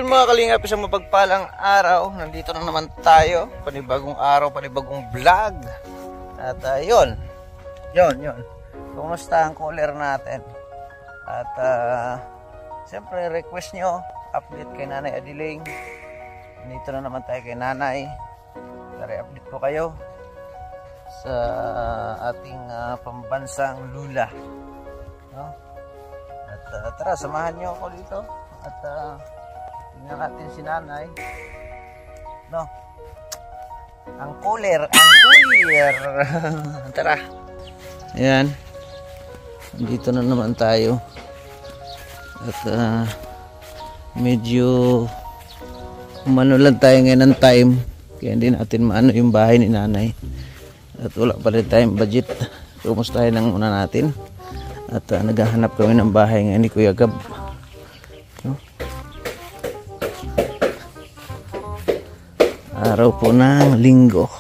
yun mga kalingap, isang mapagpalang araw. Nandito na naman tayo. Panibagong araw, panibagong vlog. At yun. Kumusta ang cooler natin? At siyempre request nyo, update kay Nanay Adiling. Nandito na naman tayo kay Nanay. Para update ko kayo sa ating pambansang lula. No? At tara, samahan nyo ako dito. At tingnan natin si Nanay. No? Ang cooler. Tara. Ayan. Dito na naman tayo. At medyo umano lang tayo ngayon ng time. Kaya hindi natin maano yung bahay ni Nanay. At wala pa rin tayong budget. Kumustahin lang muna natin. At naghahanap kami ng bahay ngayon ni Kuya Gab. No? Araw po ng linggo.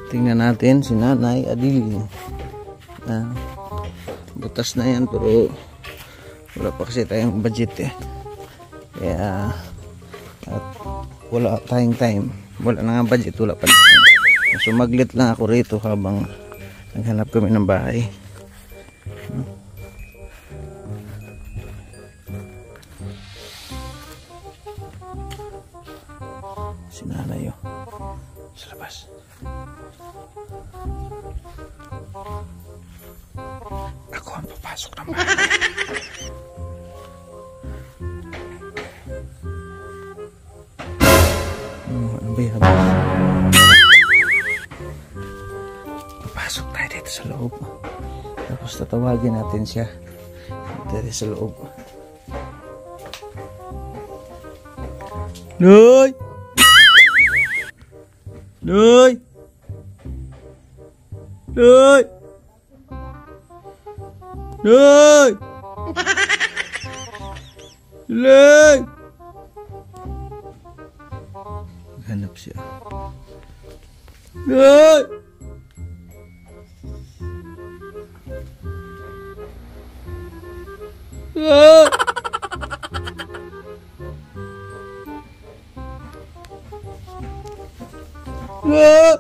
Tingnan natin si Nanay Adiling. Butas na yan pero wala pa kasi tayong budget eh. Kaya at wala tayong time. Wala na nga budget, wala pa. So maglit lang ako rito habang naghanap kami ng bahay. Si Nanay sa labas. Ako ang papasok ng bahay. Papasok tayo dito sa loob. Tapos tatawagin natin siya dito sa loob. Noy! Noy! Noy! Noy! Noy! Hanap siya. Noy! Noy! Noy!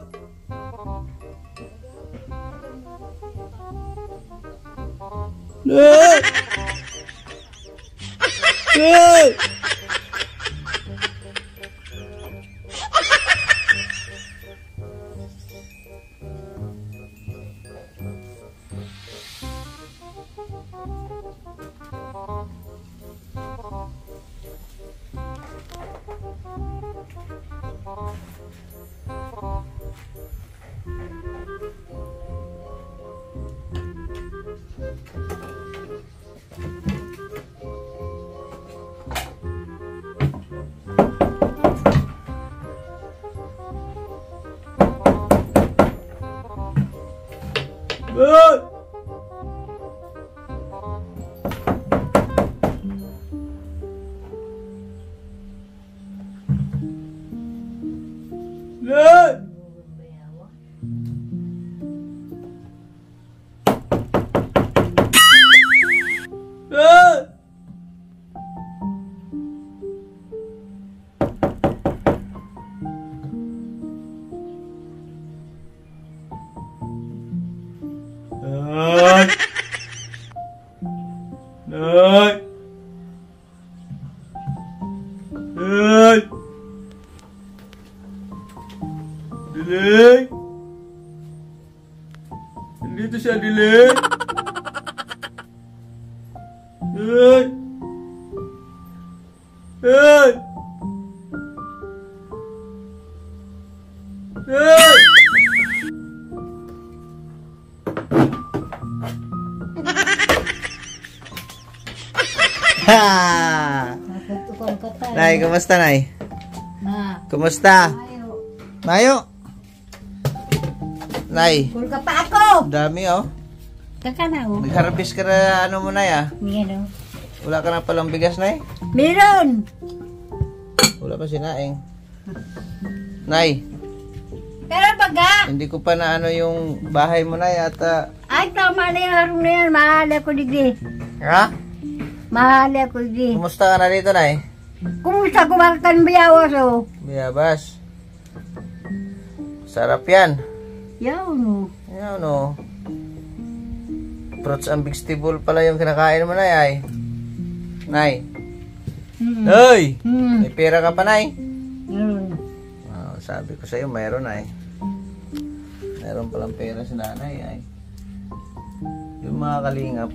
Noy! Noy! Adiling! Nandito si Adiling! Hey! Hey! Hey! Nay, kumusta, Nay? Kumusta? Mayo? Nay? Puro ka pa ako! Dami, oh. Kakana, oh. Nag-harvest ka na, ano mo, Nay, ah? Meron. Wala ka na palang bigas, Nay? Meron! Wala pa si Naeng. Nay, Pero baga. Hindi ko pa na ano yung bahay mo na yata. Ay, tama na yung harong na yan. Mahal ako digdi. Ha? Mahal ako digdi. Kumusta ka na dito, Nay? Kumusta kumakakan biyawas o? Biyabas. Sarap yan. Yaw no. Yan o. Fruits and vegetable pala yung kinakain mo, Nay. Ay. Nay. Ay! May pera ka pa, Nay? Oh, sabi ko sa'yo, mayroon, Nay. Mayroon palang pera si Nanay, ay. Yung mga kalingap,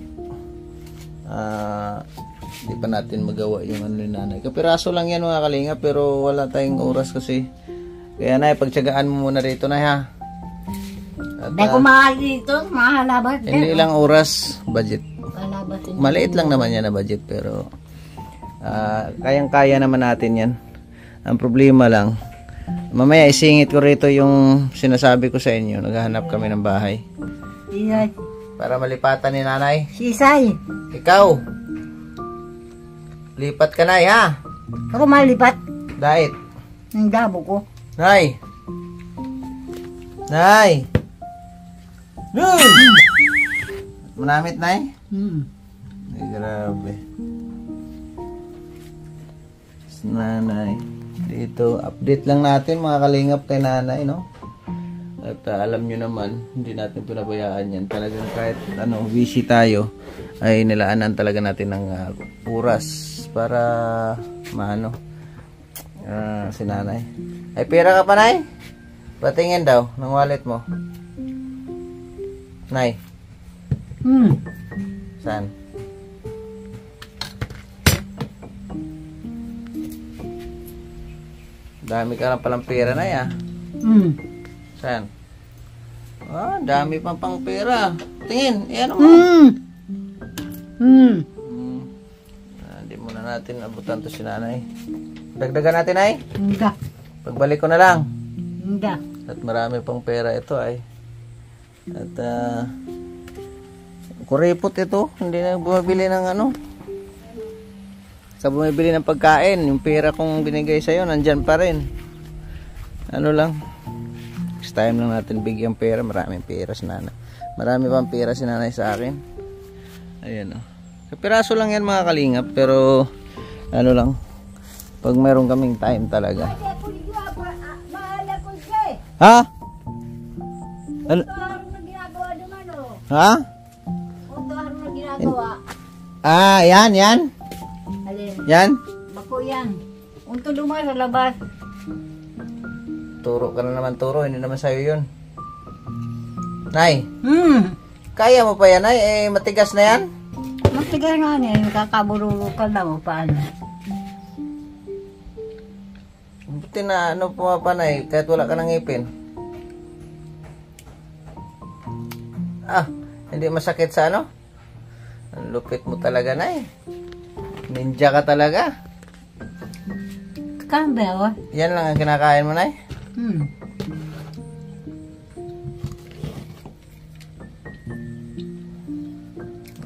hindi pa natin magawa yung ano ni Nanay. Kapiraso lang yan, mga kalingap, pero wala tayong oras kasi. Kaya, Nay, pagtsagaan mo muna rito, Nay, ha? Dahil kung mahal dito, mahalabat. Hindi ilang oras, budget. Mahalabat. Maliit lang naman yan na budget, pero kayang-kaya naman natin yan. Ang problema lang, mamaya isingit ko rito yung sinasabi ko sa inyo. Naghahanap kami ng bahay Sisay. para malipatan ni Nanay. Sisay. Ikaw, lipat ka, Nay, ha? Ako malipat. Dait. Ang dabo ko. Nay. Nay. Nay. Manamit, Nay? Ay, grabe. Nanay. Dito, update lang natin mga kalingap kay Nanay, no? At alam nyo naman, hindi natin pinabayaan yan. Talagang kahit ano, busy tayo, ay nilaanan talaga natin ng oras para maano si Nanay. Ay, pera ka pa, Nay? Patingin daw ng wallet mo. Nay. Saan? Dami ka lang palang pera, Nay, ah. Saan? Ah, dami pang pera. Tingin, ano mo? Hindi muna natin abutan to si Nanay. Dagdagan natin, Nay? Hindi. Pagbalik ko na lang. Hindi. At marami pang pera ito, ay. At kuripot ito. Hindi na bumibili ng ano. Sa bumibili ng pagkain, yung pera kong binigay sa'yo, nandyan pa rin. Ano lang. Next time lang natin bigyan pera. Maraming pera si Nanay. Marami pang pera si Nanay sa akin. Ayan, oh. Kapiraso lang yan, mga kalingap. Pero, ano lang. Pag meron kaming time talaga. Ha? Ano? Ha? Ah, yan. Alin? Yan? Bako yan. Unto dumaan sa labas. Turo ka na naman, turo. Hindi naman sa'yo yun. Nay, kaya mo pa yan, Nay? Eh, matigas na yan? Matigas nga niya. Kakabururo ka na mo. Paano? Buti na ano pumapanay kahit wala ka ng ngipin. Ah, hindi masakit sa ano? Ang lupit mo talaga, Nay. Ninja ka talaga. Kambewa? Yan lang ang kinakain mo, Nay?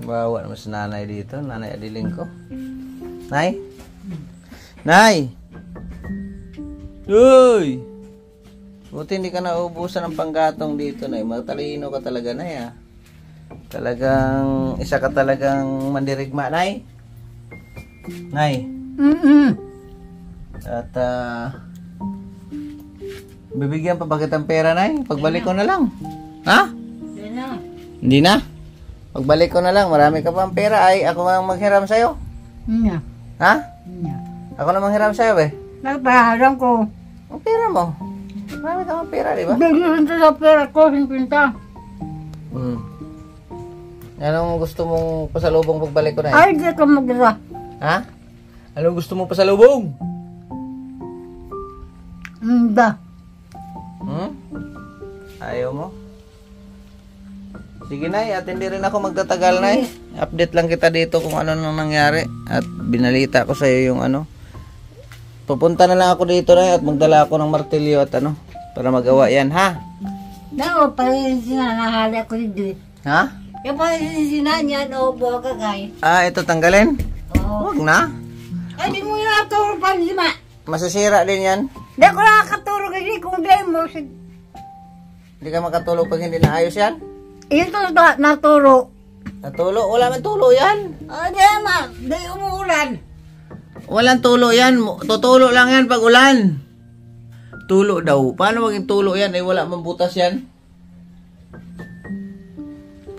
Bawa naman si Nanay dito. Nanay Adiling ko. Nay? Nay! Uy! Buti hindi ka naubusan ng panggatong dito, Nay. Matalino ka talaga, Nay, ah. Talagang, isa ka talagang mandirigma, Nay. Nay. At, bibigyan pa ba kitang pera, Nay? Pagbalik ko na lang. Ha? Hindi na. Hindi na? Pagbalik ko na lang, marami ka pang pera, ay ako ang maghiram sa'yo. Hindi. Ha? Hindi. Ako na manghiram sa'yo, eh. Nagpaharang ko. Ang pera mo. Marami ka pang pera, di ba? Bigyan sa pera ko, simpinta. Anong gusto mong pasalubong pagbalik ko, Nay? Ay, di ka mag-isa. Ha? Anong gusto mong pasalubong? Hindi. Ayaw mo? Sige, Nay, at hindi rin ako magtatagal, Nay. Update lang kita dito kung ano nang nangyari. At binalita ko sa iyo yung ano. Pupunta na lang ako dito, Nay, at magdala ako ng martilyo at ano, para magawa yan, ha? Naku, palinsin na nahali ako dito. Ha? Yung palinsin na niya, naubo ka, guys. Ah, ito tanggalin? Oo. Huwag na. Ay, di mo yung nakaturo palinsin, ma. Masisira din yan. Di ko nakakaturo kasi kung di mo. Hindi ka makatulog pag hindi naayos yan? Ito naturo. Natulo? Wala man tulo yan. Di naman, di umuulan. Walang tulo yan. Tutulo lang yan pag ulan. Tulo daw. Paano maging tulo yan? Wala man butas yan.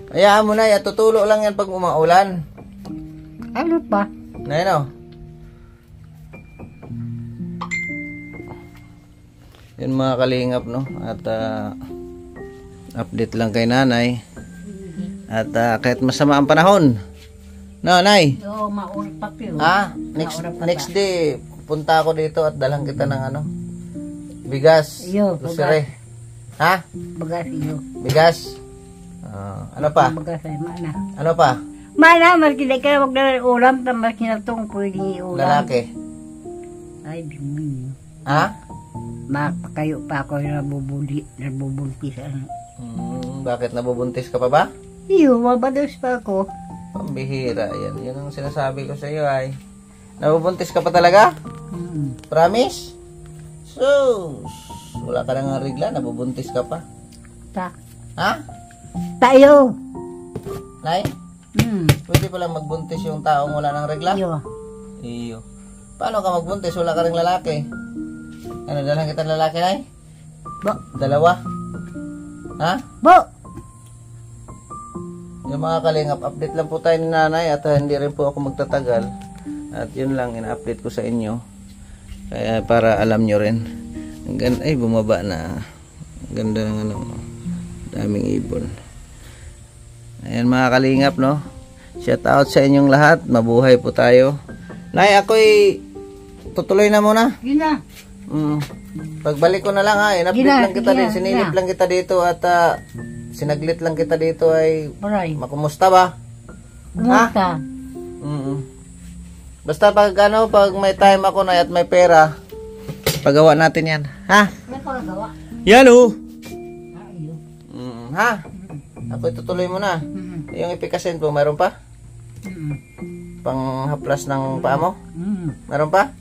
Hayaan mo na, tutulo lang yan pag umaulan. Ano pa? Ngayon o. Yun mga kalingap, no? At update lang kay nanay. At kahit masama ang panahon. No, nay? Oo, maurap pa piyo. Next day, punta ako dito at dalang kita ng bigas. Iyo, Lusire. Ha? Bagas iyo. Bigas. Ano pa? Bagas ay mana. Ano pa? Mana, markinig ka na magdala ulam, tamas kinatong pwedeng iulam. Lalaki. Ay, bimin. Ha? Kayo pa ako nabubuntis. Bakit nabubuntis ka pa ba? Iyo, mabados pa ako. Pambihira yan. Yan ang sinasabi ko sa iyo ay. Nabubuntis ka pa talaga? Promise? Sus. Wala ka nang regla. Nabubuntis ka pa. Ha? Tayo. Nay? Pwede pala magbuntis yung taong wala nang regla? Iyo. Paano ka magbuntis? Wala ka ring lalaki. Ano, dalang kita lalaki, Nay? Bo. Dalawa? Ha? Bo. Yung mga kalingap, update lang po tayo ni nanay at hindi rin po ako magtatagal. At yun lang, ina-update ko sa inyo. Kaya para alam nyo rin. Ay, bumaba na. Ang ganda ng daming ibon. Ayan mga kalingap, no? Shout out sa inyong lahat. Mabuhay po tayo. Nay, ako'y tutuloy na muna. Gina. Pagbalik ko na lang ha. In-update lang kita din. Sinilip lang kita dito at sinaglit lang kita dito ay makumusta ba? Kumusta? Basta pag pag may time ako na at may pera, pagawa natin yan. Ha? May pagawa. Yan o. Ha? Ako itutuloy mo na. Yung ipikasin po, mayroon pa? Pang haplas ng paa mo? Mayroon pa?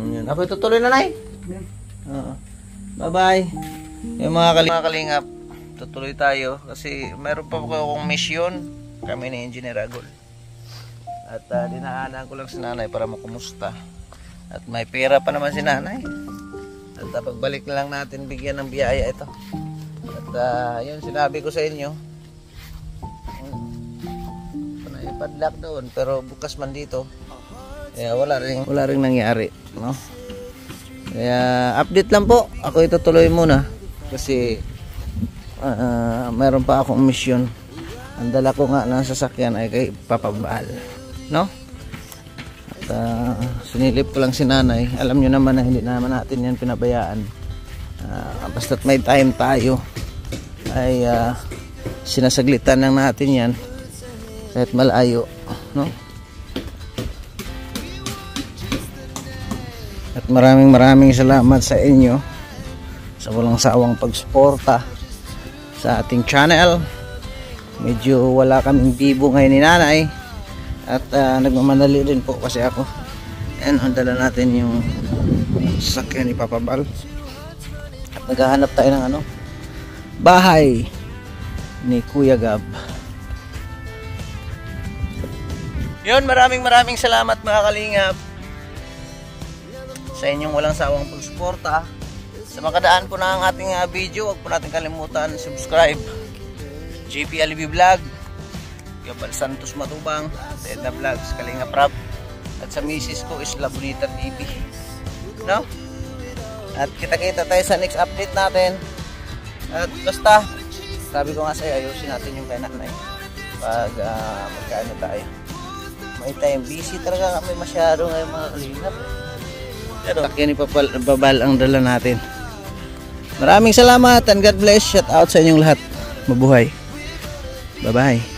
Yun. Ako itutuloy na, Nay. Bye-bye. Yung mga kalingap, tutuloy tayo kasi mayroon pa akong mission kami ni Engineer Agol. At dinaanan ko lang si nanay para makumusta. At may pera pa naman si nanay. At pagbalik na lang natin bigyan ng biyaya ito. At yun sinabi ko sa inyo. Padlock doon pero bukas man dito. Kaya wala ring nangyari, no? Kaya update lang po. Ako itutuloy muna kasi mayroon pa akong mission. Ang dala ko nga ng sasakyan ay kay Papa Baal, no? At sinilip ko lang si nanay. Alam nyo naman na hindi naman natin yan pinabayaan. Basta't may time tayo ay sinasaglitan lang natin yan kahit malayo, no? At maraming salamat sa inyo sa walang sawang pagsuporta sa ating channel. Medyo wala kaming bibo ngayon ni nanay at nagmamadali din po kasi ako. And dala natin yung sasakyan ni Papa Bal at naghahanap tayo ng bahay ni Kuya Gab. Yun, maraming salamat mga kalingap sa inyong walang sawang pagsuporta. Sa makadaan po na ang ating video, huwag po natin kalimutan subscribe. JP Alibi Vlog, Gabal Santos Matubang, Teda Vlogs, Kalingap Rap, at sa misis ko is La Bonita TV, no? At kita-kita tayo sa next update natin. At basta sabi ko nga sa'yo, ayusin natin yung kay nanay pag magkaano tayo. May time, busy talaga kami masyado ngayon mga kalingap. Pero sakyan ni Babal ang dala natin. Maraming salamat and God bless. Shout out sa inyong lahat. Mabuhay. Bye bye.